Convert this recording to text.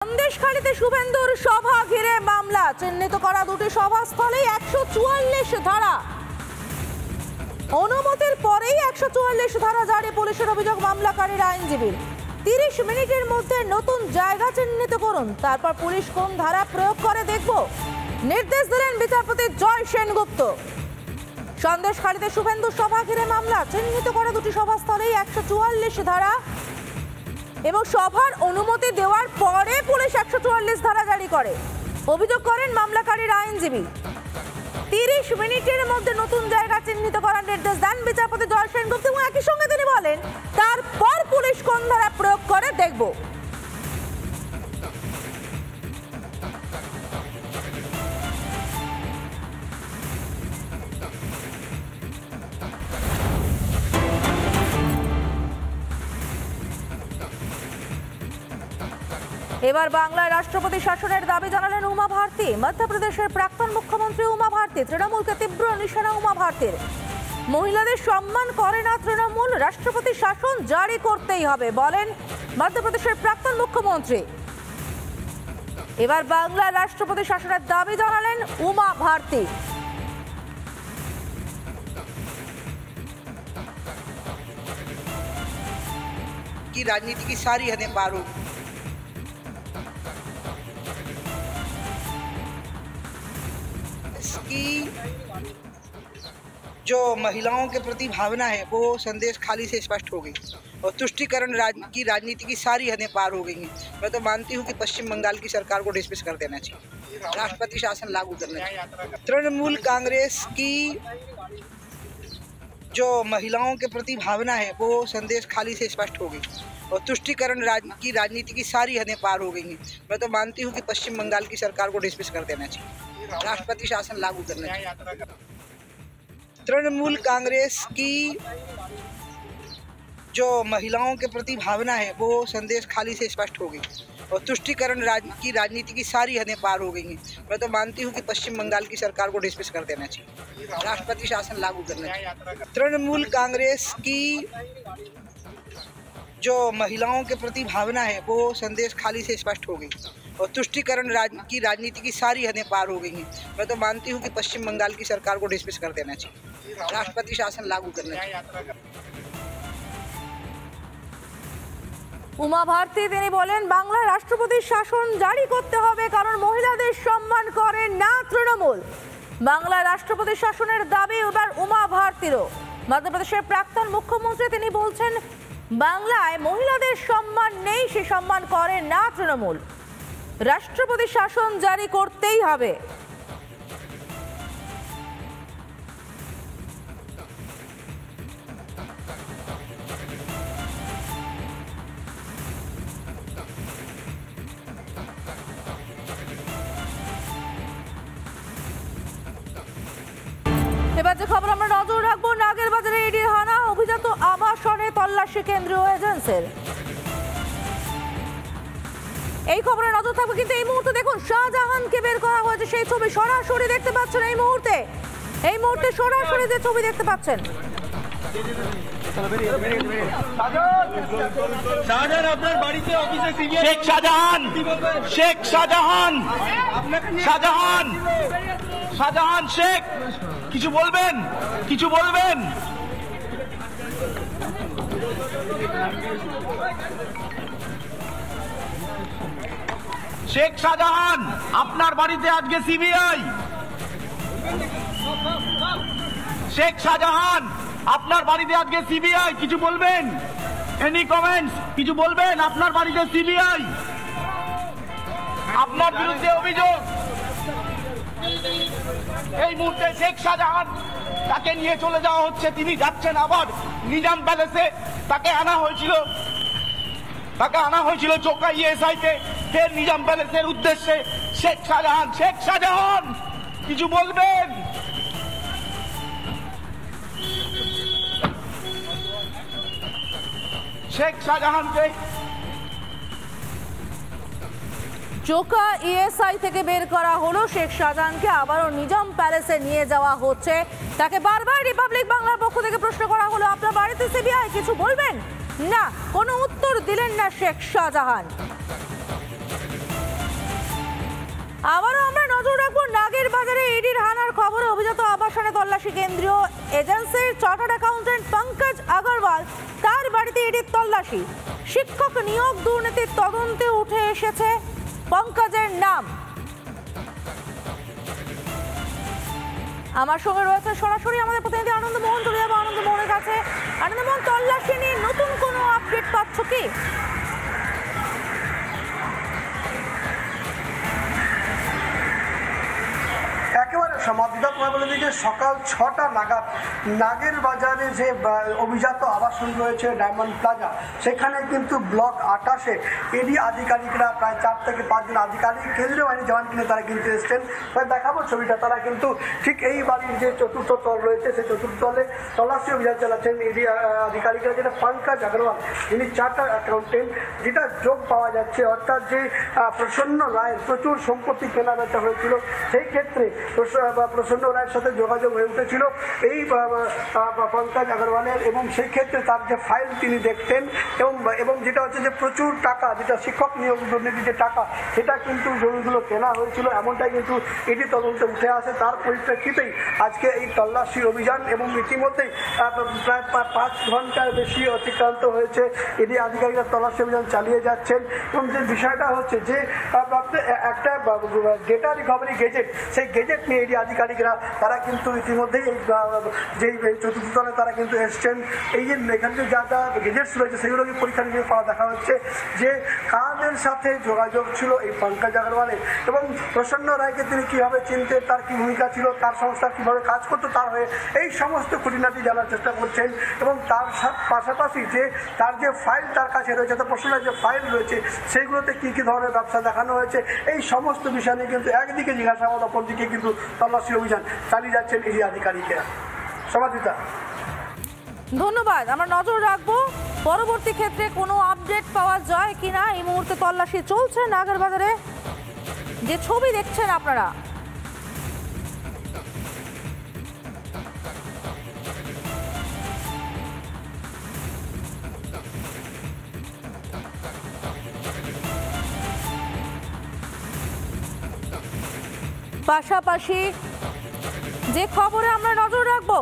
সন্দেশখালীতে শুভেন্দুর সভা ঘিরে মামলা, চিহ্নিত করা দুটি সভাস্থলেই 144 ধারা। অনুমতির পরেই 144 ধারা জারি, পুলিশের অভিযোগ মামলাকারীর আইনজীবীর। 30 মিনিটের মধ্যে নতুন জায়গা চিহ্নিত করুন, তারপর পুলিশ কোন ধারা প্রয়োগ করে দেখব, নির্দেশ দিলেন বিচারপতি জয় সেনগুপ্ত। সন্দেশখালীতে শুভেন্দুর সভা ঘিরে মামলা, চিহ্নিত করা দুটি সভাস্থলেই 144 ধারা এবং সভার অনুমতি দেওয়ার পরে পুলিশ 144 ধারা জারি করে। অভিযোগ করেন মামলাকারীর আইনজীবী। 30 মিনিটের মধ্যে নতুন জায়গা চিহ্নিত করার নির্দেশ দেন বিচারপতি জয় সেনগুপ্ত এবং একই সঙ্গে তিনি বলেন তারপর পুলিশ কোন ধারা প্রয়োগ করে দেখব। এবার বাংলায় রাষ্ট্রপতি শাসনের দাবি জানালেন উমা ভারতী। মধ্যপ্রদেশের প্রাক্তন মুখ্যমন্ত্রী উমা ভারতী। তৃণমূলকে তীব্র নিশানা উমা ভারতীর। মহিলাদের সম্মান করে না তৃণমূল, রাষ্ট্রপতি শাসন জারি করতেই হবে বলেন মধ্যপ্রদেশের প্রাক্তন মুখ্যমন্ত্রী। এবার বাংলায় রাষ্ট্রপতি শাসনের দাবি জানালেন উমা ভারতী। की राजनीति की सारी हदें पार हो, इसकी जो महिलाओं के प्रति भावना है वो संदेश खाली से स्पष्ट हो गई और तुष्टिकरण की राजनीति की सारी हदें पार हो गई हैं। मैं तो मानती हूँ कि पश्चिम बंगाल की सरकार को डिसमिस कर देना चाहिए, राष्ट्रपति शासन लागू करना चाहिए। तृणमूल कांग्रेस की जो महिलाओं के प्रति भावना है वो संदेश खाली से स्पष्ट हो गई और तुष्टिकरण की राजनीति की सारी हदें पार हो गई हैं। मैं तो मानती हूँ कि पश्चिम बंगाल की सरकार को डिसमिस कर देना चाहिए, राष्ट्रपति शासन लागू करना चाहिए। तृणमूल कांग्रेस की जो महिलाओं के प्रति भावना है वो संदेश खाली से स्पष्ट हो गई और तुष्टिकरण की राजनीति की सारी हदें पार हो गई हैं। मैं तो मानती हूँ कि पश्चिम बंगाल की सरकार को डिसमिस कर देना चाहिए, राष्ट्रपति शासन लागू करना चाहिए। तृणमूल कांग्रेस की जो महिलाओं के प्रति भावना है वो संदेश खाली से स्पष्ट हो गई और तुष्टिकरण की राजनीति की सारी हदें पार हो गई हैं। मैं तो मानती हूँ कि पश्चिम बंगाल की सरकार को डिसमिस कर देना चाहिए, राष्ट्रपति शासन लागू करना चाहिए। উমা ভারতী তিনি বলেন বাংলায় রাষ্ট্রপতির শাসন জারি করতে হবে, কারণ মহিলাদের সম্মান করে না তৃণমূল। বাংলায় রাষ্ট্রপতির শাসনের দাবি এবার উমা ভারতীরও। মধ্যপ্রদেশের প্রাক্তন মুখ্যমন্ত্রী তিনি বলছেন বাংলায় মহিলাদের সম্মান নেই, সে সম্মান করে না তৃণমূল, রাষ্ট্রপতি শাসন জারি করতেই হবে। এবার যে খবর আমরা নজর রাখবো, নাগের বাজারে ইডির হানা, অভিজাত আবাসনে তল্লাশি কেন্দ্রীয় এজেন্সির। এই খবরে নজর থাকবে, কিন্তু এই মুহূর্তে দেখুন শাহজাহানকে বের করা হয়েছে, সেই ছবি সরাসরি দেখতে পাচ্ছেন এই মুহূর্তে সরাসরি যে ছবি দেখতে পাচ্ছেন। শাহজাহান আপনার বাড়িতে অফিসে সিবিআই শেখ শাহজাহান শেখ কিছু বলবেন শেখ শাহজাহান আপনার বাড়িতে আজকে সিবিআই। শেখ শাহজাহান আপনার বাড়িতে আজকে সিবিআই, কিছু বলবেন? Any comments? কিছু বলবেন? আপনার বাড়িতে সিবিআই, আপনার বিরুদ্ধে অভিযোগ। এই মুহূর্তে শেখ শাহজাহান তাকে নিয়ে চলে যাওয়া হচ্ছে, তিনি যাচ্ছেন আবার নিজাম প্যালেসে। তাকে আনা হয়েছিল চোকা ইএসআইতে, ফের নিজাম প্যালেসের উদ্দেশ্যে। শেখ শাহজাহান কিছু বলবেন? শেখ শাহজাহানকে চোকা ইএসআই থেকে বের করা হলো, শেখ শাহজাহানকে আবারও নিজাম প্যালেসে নিয়ে যাওয়া হচ্ছে। তাকে বারবার রিপাবলিক বাংলার পক্ষ থেকে প্রশ্ন করা হলো আপনার বাড়িতে সিবিআই, কিছু বলবেন? না, কোনো উত্তর দিলেন না শেখ শাহজাহান। তল্লাশি কেন্দ্রীয় এজেন্সির চার্টার্ড অ্যাকাউন্টেন্ট পঙ্কজ আগরওয়াল, তার বাড়িতে ইডির তল্লাশি। শিক্ষক নিয়োগ দুর্নীতির তদন্তে উঠে এসেছে পঙ্কজের নাম। আমার সঙ্গে রয়েছে সরাসরি আমাদের প্রতিনিধি আনন্দমোহন, চলে যাবো আনন্দমোহনের কাছে। আনন্দমোহন, তল্লাশি নিয়ে নতুন কোনো আপডেট পাচ্ছ কি? একেবারে সমাধিতা তোমায় বলে দিই যে সকাল 6টা নাগাদ নাগের বাজারে যে অভিজাত আবাসন রয়েছে ডায়মন্ড প্লাজা, সেখানে কিন্তু ব্লক 28-এ ইডি আধিকারিকরা প্রায় 4 থেকে 5 জন আধিকারিক কেন্দ্রীয় বাহিনী জওয়ান কিনে তারা কিন্তু এসছেন। দেখাবো ছবিটা। তারা কিন্তু ঠিক এই বাড়ির যে চতুর্থ তল রয়েছে সেই চতুর্থ তলে তল্লাশি অভিযান চালাচ্ছেন ইডি আধিকারিকরা, যেটা পঙ্কজ আগরওয়াল, যিনি চার্টার্ড অ্যাকাউন্টেন্ট। যেটা যোগ পাওয়া যাচ্ছে, অর্থাৎ যে প্রসন্ন রায়ের প্রচুর সম্পত্তি কেনাবেচা হয়েছিল, সেই ক্ষেত্রে প্রসন্ন রায়ের সাথে যোগাযোগ হয়ে উঠেছিল এই পঙ্কজ আগরওয়ালের, এবং সেই ক্ষেত্রে তার যে ফাইল তিনি দেখতেন এবং যেটা হচ্ছে যে প্রচুর টাকা, যেটা শিক্ষক নিয়োগ দুর্নীতির যে টাকা, সেটা কিন্তু জমিগুলো কেনা হয়েছিল, এমনটাই কিন্তু এটি তদন্তে উঠে আসে। তার পরিপ্রেক্ষিতেই আজকে এই তল্লাশি অভিযান, এবং ইতিমধ্যেই প্রায় 5 ঘন্টার বেশি অতিক্রান্ত হয়েছে। এটি আধিকারিকরা তল্লাশি অভিযান চালিয়ে যাচ্ছেন। এবং যে বিষয়টা হচ্ছে যে একটা ডেটা রিকভারি গেজেট, সেই গেজেট নিয়ে এডি আধিকারিকরা তারা কিন্তু ইতিমধ্যেই যেই চতুর্থ তলে তারা কিন্তু এসছেন। এই যে এখানে যা যা গেজেটস রয়েছে সেগুলোকে পরীক্ষা নিরীক্ষা করা দেখা হচ্ছে যে কাদের সাথে যোগাযোগ ছিল এই পঙ্কজ আগরওয়ালের, এবং প্রসন্ন রায়কে তিনি কীভাবে চিনতেন, তার কী ভূমিকা ছিল, তার সংস্থা কীভাবে কাজ করতো তার হয়ে, এই সমস্ত খুঁটিনাটি জানার চেষ্টা করছেন। এবং তার পাশাপাশি যে তার যে ফাইল তার কাছে রয়েছে, অর্থাৎ প্রসন্নের যে ফাইল রয়েছে সেইগুলোতে কী কী ধরনের ব্যবসা দেখানো হয়েছে, এই সমস্ত বিষয় নিয়ে কিন্তু একদিকে জিজ্ঞাসাবাদ, অপরদিকে কিন্তু তল্লাশি অভিযান চালিয়ে যাচ্ছেন এই আধিকারিকেরা। সমাধিতা, ধন্যবাদ। আমরা নজর রাখবো পরবর্তী ক্ষেত্রে কোনো আপডেট পাওয়া যায় কিনা। এই মুহূর্তে তল্লাশি চলছে নাগের বাজারে, যে ছবি দেখছেন আপনারা। পাশাপাশি যে খবরে আমরা নজর রাখবো,